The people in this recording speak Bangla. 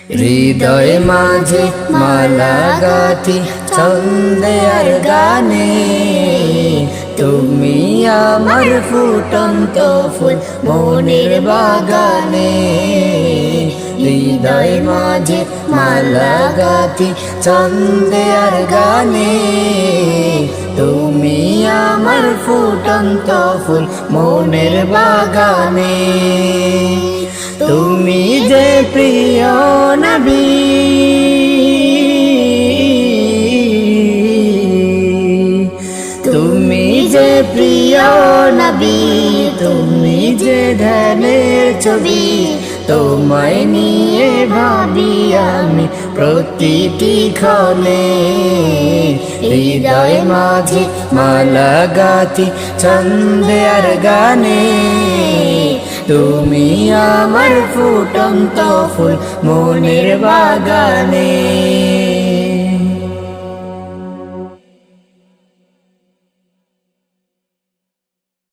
হৃদয় মাঝে মালা গাঁথি ছন্দে আর গানে, তুমি আমার ফুটন্ত ফুল মনের বাগানে। হৃদয় মাঝে মালা গাঁথি ছন্দে আর গানে, তুমি আমার ফুটন্ত ফুল মনের বাগানে। তুমি যে প্রিয় নবী, তুমি যে প্রিয় নবী, তুমি যে ধ্যানের ছবি, তোমায় নিয়ে ভাবি আমি প্রতিটি ক্ষণে। হৃদয় মাঝে মালা গাঁথি ছন্দে আর গানে, তুমি আমার ফুটন্ত ফুল মনের বাগানে।